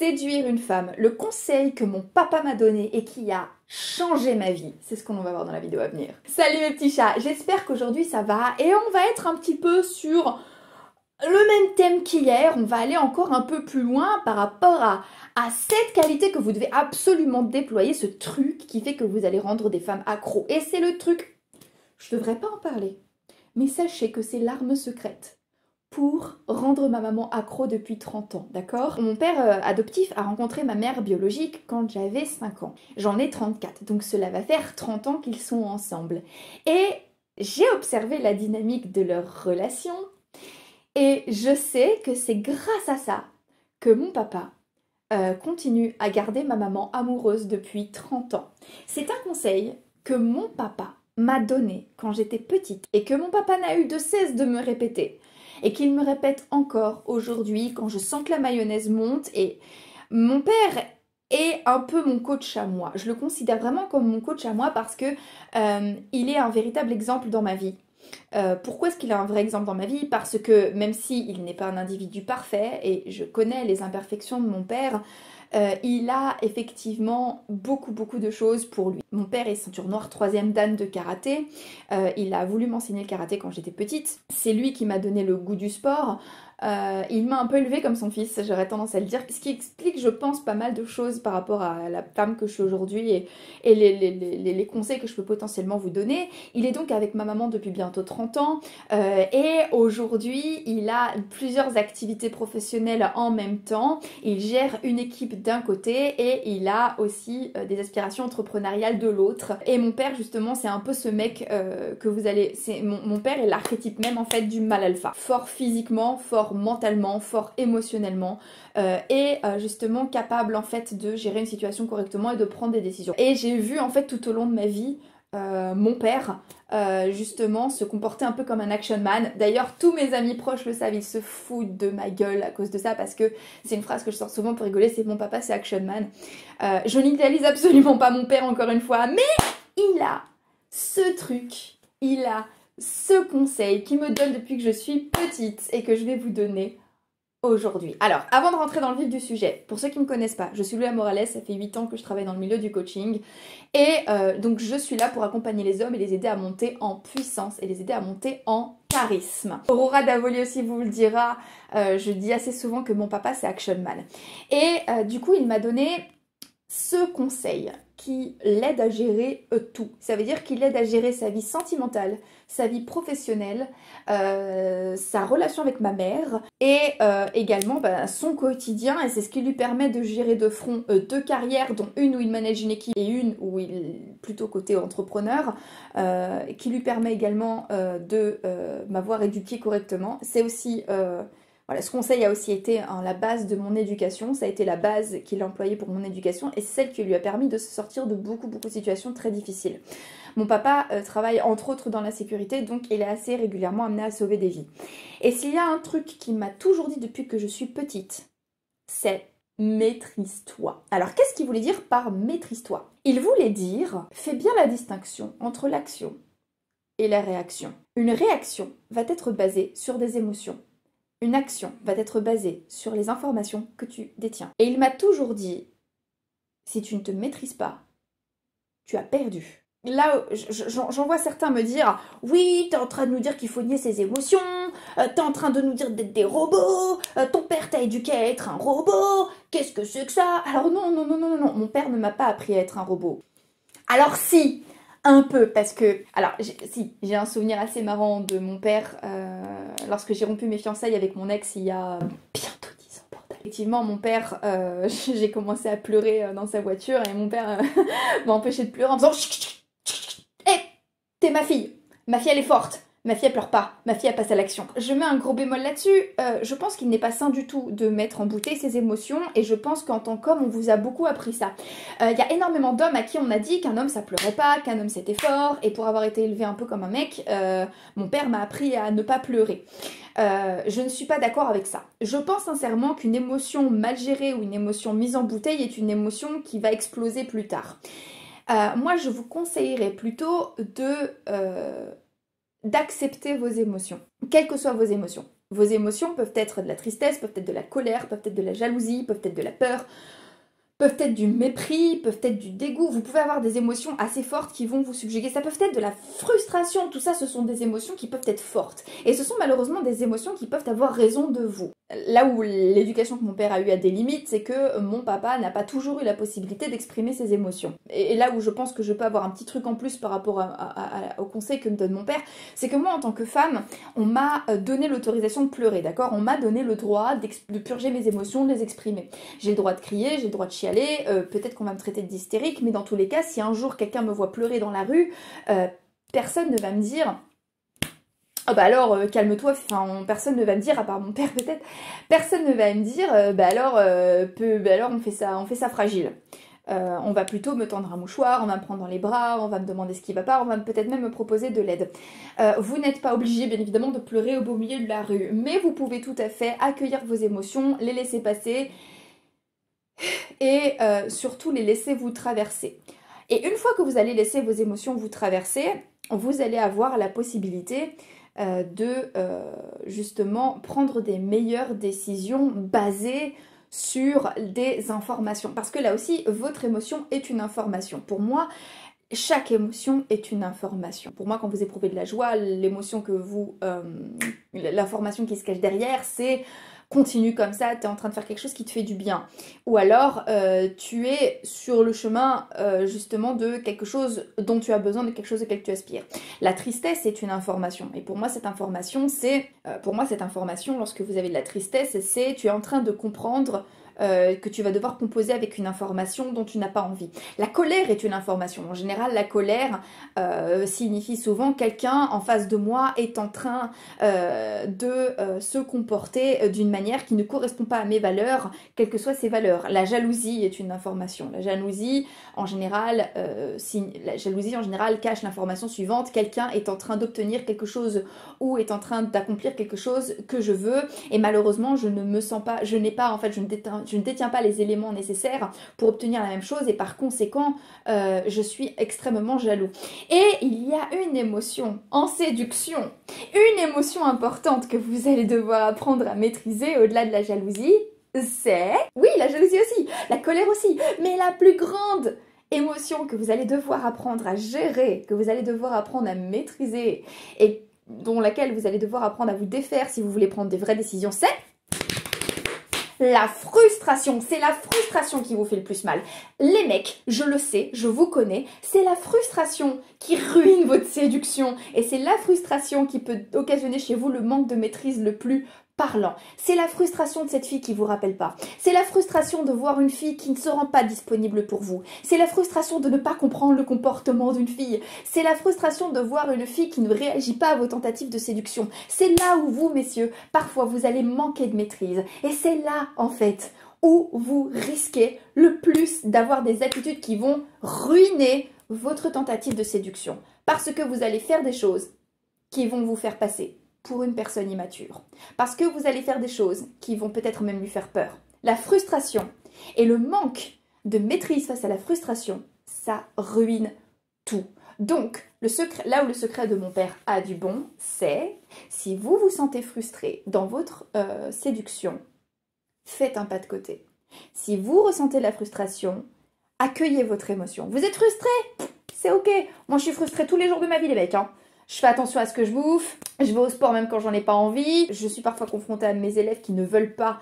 séduire une femme, le conseil que mon papa m'a donné et qui a changé ma vie. C'est ce qu'on va voir dans la vidéo à venir. Salut mes petits chats, j'espère qu'aujourd'hui ça va et on va être un petit peu sur le même thème qu'hier. On va aller encore un peu plus loin par rapport à cette qualité que vous devez absolument déployer, ce truc qui fait que vous allez rendre des femmes accros. Et c'est le truc, je devrais pas en parler, mais sachez que c'est l'arme secrète pour rendre ma maman accro depuis 30 ans, d'accord? Mon père adoptif a rencontré ma mère biologique quand j'avais 5 ans. J'en ai 34, donc cela va faire 30 ans qu'ils sont ensemble. Et j'ai observé la dynamique de leur relation et je sais que c'est grâce à ça que mon papa continue à garder ma maman amoureuse depuis 30 ans. C'est un conseil que mon papa m'a donné quand j'étais petite et que mon papa n'a eu de cesse de me répéter. Et qu'il me répète encore aujourd'hui quand je sens que la mayonnaise monte. Et mon père est un peu mon coach à moi. Je le considère vraiment comme mon coach à moi parce que il est un véritable exemple dans ma vie. Pourquoi est-ce qu'il est un vrai exemple dans ma vie? Parce que même s'il n'est pas un individu parfait, et je connais les imperfections de mon père, il a effectivement beaucoup de choses pour lui. Mon père est ceinture noire 3e dan de karaté. Il a voulu m'enseigner le karaté quand j'étais petite. C'est lui qui m'a donné le goût du sport. Il m'a un peu élevée comme son fils, j'aurais tendance à le dire, ce qui explique, je pense, pas mal de choses par rapport à la femme que je suis aujourd'hui et les conseils que je peux potentiellement vous donner. Il est donc avec ma maman depuis bientôt 30 ans et aujourd'hui, il a plusieurs activités professionnelles en même temps. Il gère une équipe d'un côté et il a aussi des aspirations entrepreneuriales de l'autre. Et mon père, justement, c'est un peu ce mec que vous allez... Mon père est l'archétype même, en fait, du mâle alpha. Fort physiquement, fort mentalement, fort émotionnellement et justement capable en fait de gérer une situation correctement et de prendre des décisions. Et j'ai vu en fait tout au long de ma vie mon père justement se comporter un peu comme un action man. D'ailleurs tous mes amis proches le savent, ils se foutent de ma gueule à cause de ça parce que c'est une phrase que je sors souvent pour rigoler, c'est mon papa c'est action man. Je n'idéalise absolument pas mon père encore une fois, mais il a ce truc, il a ce conseil qui me donne depuis que je suis petite et que je vais vous donner aujourd'hui. Alors, avant de rentrer dans le vif du sujet, pour ceux qui ne me connaissent pas, je suis Louia Morales, ça fait 8 ans que je travaille dans le milieu du coaching et donc je suis là pour accompagner les hommes et les aider à monter en puissance et les aider à monter en charisme. Aurora Davoli aussi vous le dira, je dis assez souvent que mon papa c'est action man. Et du coup, il m'a donné ce conseil qui l'aide à gérer tout. Ça veut dire qu'il l'aide à gérer sa vie sentimentale, sa vie professionnelle, sa relation avec ma mère et également son quotidien, et c'est ce qui lui permet de gérer de front 2 carrières, dont une où il manage une équipe et une où il est plutôt côté entrepreneur, qui lui permet également de m'avoir éduquée correctement. C'est aussi... Voilà, ce conseil a aussi été la base de mon éducation, ça a été la base qu'il a employée pour mon éducation et c'est celle qui lui a permis de se sortir de beaucoup de situations très difficiles. Mon papa travaille entre autres dans la sécurité, donc il est assez régulièrement amené à sauver des vies. Et s'il y a un truc qu'il m'a toujours dit depuis que je suis petite, c'est maîtrise-toi. Alors qu'est-ce qu'il voulait dire par maîtrise-toi? Il voulait dire, fais bien la distinction entre l'action et la réaction. Une réaction va être basée sur des émotions. Une action va être basée sur les informations que tu détiens. Et il m'a toujours dit, si tu ne te maîtrises pas, tu as perdu. Là, j'en vois certains me dire, oui, t'es en train de nous dire qu'il faut nier ses émotions, t'es en train de nous dire d'être des robots, ton père t'a éduqué à être un robot, qu'est-ce que c'est que ça? Alors non, mon père ne m'a pas appris à être un robot. Alors si, un peu, parce que... Alors, j'ai un souvenir assez marrant de mon père lorsque j'ai rompu mes fiançailles avec mon ex il y a bientôt 10 ans, bordel. Effectivement, mon père, j'ai commencé à pleurer dans sa voiture et mon père m'a empêché de pleurer en disant « Hé, t'es ma fille elle est forte !» Ma fille elle pleure pas, ma fille elle passe à l'action. Je mets un gros bémol là-dessus, je pense qu'il n'est pas sain du tout de mettre en bouteille ses émotions et je pense qu'en tant qu'homme on vous a beaucoup appris ça. Il y a énormément d'hommes à qui on a dit qu'un homme ça pleurait pas, qu'un homme c'était fort et pour avoir été élevé un peu comme un mec, mon père m'a appris à ne pas pleurer. Je ne suis pas d'accord avec ça. Je pense sincèrement qu'une émotion mal gérée ou une émotion mise en bouteille est une émotion qui va exploser plus tard. Moi je vous conseillerais plutôt d'accepter vos émotions, quelles que soient vos émotions. Vos émotions peuvent être de la tristesse, peuvent être de la colère, peuvent être de la jalousie, peuvent être de la peur, peuvent être du mépris, peuvent être du dégoût. Vous pouvez avoir des émotions assez fortes qui vont vous subjuguer. Ça peut être de la frustration. Tout ça, ce sont des émotions qui peuvent être fortes. Et ce sont malheureusement des émotions qui peuvent avoir raison de vous. Là où l'éducation que mon père a eu à des limites, c'est que mon papa n'a pas toujours eu la possibilité d'exprimer ses émotions. Et là où je pense que je peux avoir un petit truc en plus par rapport au conseil que me donne mon père, c'est que moi, en tant que femme, on m'a donné l'autorisation de pleurer, d'accord? On m'a donné le droit de purger mes émotions, de les exprimer. J'ai le droit de crier, j'ai le droit de chialer, peut-être qu'on va me traiter d'hystérique, mais dans tous les cas, si un jour quelqu'un me voit pleurer dans la rue, personne ne va me dire... Ah bah alors calme-toi, enfin personne ne va me dire, à part mon père peut-être, personne ne va me dire alors on fait ça fragile. On va plutôt me tendre un mouchoir, on va me prendre dans les bras, on va me demander ce qui va pas, on va peut-être même me proposer de l'aide. Vous n'êtes pas obligé bien évidemment de pleurer au beau milieu de la rue, mais vous pouvez tout à fait accueillir vos émotions, les laisser passer et surtout les laisser vous traverser. Et une fois que vous allez laisser vos émotions vous traverser, vous allez avoir la possibilité justement prendre des meilleures décisions basées sur des informations. Parce que là aussi, votre émotion est une information. Pour moi, chaque émotion est une information. Pour moi, quand vous éprouvez de la joie, l'émotion que vous... l'information qui se cache derrière, c'est... Continue comme ça, tu es en train de faire quelque chose qui te fait du bien. Ou alors, tu es sur le chemin justement de quelque chose dont tu as besoin, de quelque chose auquel tu aspires. La tristesse est une information. Et pour moi, cette information, lorsque vous avez de la tristesse, c'est tu es en train de comprendre que tu vas devoir composer avec une information dont tu n'as pas envie. La colère est une information. En général, la colère signifie souvent quelqu'un en face de moi est en train de se comporter d'une manière qui ne correspond pas à mes valeurs, quelles que soient ces valeurs. La jalousie est une information. La jalousie, en général, cache l'information suivante. Quelqu'un est en train d'obtenir quelque chose ou est en train d'accomplir quelque chose que je veux et malheureusement, je ne me sens pas, je ne détiens pas les éléments nécessaires pour obtenir la même chose et par conséquent, je suis extrêmement jaloux. Et il y a une émotion en séduction, une émotion importante que vous allez devoir apprendre à maîtriser au-delà de la jalousie, c'est... Oui, la jalousie aussi, la colère aussi, mais la plus grande émotion que vous allez devoir apprendre à gérer, que vous allez devoir apprendre à maîtriser et dont laquelle vous allez devoir apprendre à vous défaire si vous voulez prendre des vraies décisions, c'est... la frustration, c'est la frustration qui vous fait le plus mal. Les mecs, je le sais, je vous connais, c'est la frustration qui ruine votre séduction et c'est la frustration qui peut occasionner chez vous le manque de maîtrise le plus parlant. C'est la frustration de cette fille qui vous rappelle pas. C'est la frustration de voir une fille qui ne se rend pas disponible pour vous. C'est la frustration de ne pas comprendre le comportement d'une fille. C'est la frustration de voir une fille qui ne réagit pas à vos tentatives de séduction. C'est là où vous, messieurs, parfois vous allez manquer de maîtrise. Et c'est là, en fait, où vous risquez le plus d'avoir des attitudes qui vont ruiner votre tentative de séduction. Parce que vous allez faire des choses qui vont vous faire passer pour une personne immature. Parce que vous allez faire des choses qui vont peut-être même lui faire peur. La frustration et le manque de maîtrise face à la frustration, ça ruine tout. Donc, là où le secret de mon père a du bon, c'est si vous vous sentez frustré dans votre séduction, faites un pas de côté. Si vous ressentez la frustration, accueillez votre émotion. Vous êtes frustré? C'est ok. Moi, je suis frustrée tous les jours de ma vie, les mecs, hein. Je fais attention à ce que je bouffe, je vais au sport même quand j'en ai pas envie, je suis parfois confrontée à mes élèves qui ne veulent pas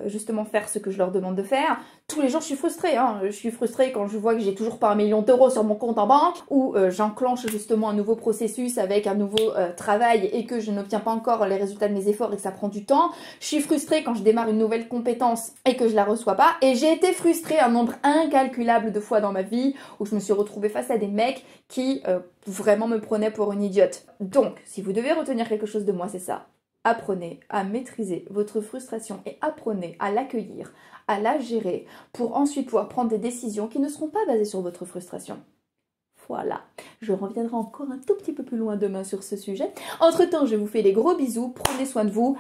justement faire ce que je leur demande de faire. Tous les jours je suis frustrée, hein. Je suis frustrée quand je vois que j'ai toujours pas 1 million d'euros sur mon compte en banque ou j'enclenche justement un nouveau processus avec un nouveau travail et que je n'obtiens pas encore les résultats de mes efforts et que ça prend du temps. Je suis frustrée quand je démarre une nouvelle compétence et que je la reçois pas. Et j'ai été frustrée un nombre incalculable de fois dans ma vie où je me suis retrouvée face à des mecs qui vraiment me prenaient pour une idiote. Donc, si vous devez retenir quelque chose de moi, c'est ça. Apprenez à maîtriser votre frustration et apprenez à l'accueillir, à la gérer pour ensuite pouvoir prendre des décisions qui ne seront pas basées sur votre frustration. Voilà, je reviendrai encore un tout petit peu plus loin demain sur ce sujet. Entre-temps, je vous fais des gros bisous, prenez soin de vous,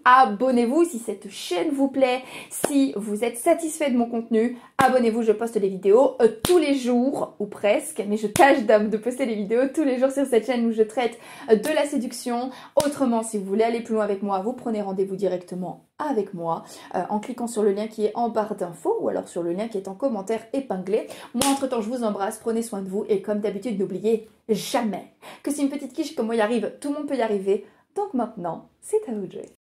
abonnez-vous si cette chaîne vous plaît, si vous êtes satisfait de mon contenu, abonnez-vous, je poste des vidéos tous les jours, ou presque, mais je tâche de poster des vidéos tous les jours sur cette chaîne où je traite de la séduction. Autrement, si vous voulez aller plus loin avec moi, vous prenez rendez-vous directement avec moi en cliquant sur le lien qui est en barre d'infos ou alors sur le lien qui est en commentaire épinglé. Moi, entre-temps, je vous embrasse, prenez soin de vous et comme d'habitude, n'oubliez jamais que si une petite quiche comme moi y arrive, tout le monde peut y arriver. Donc maintenant, c'est à vous de jouer.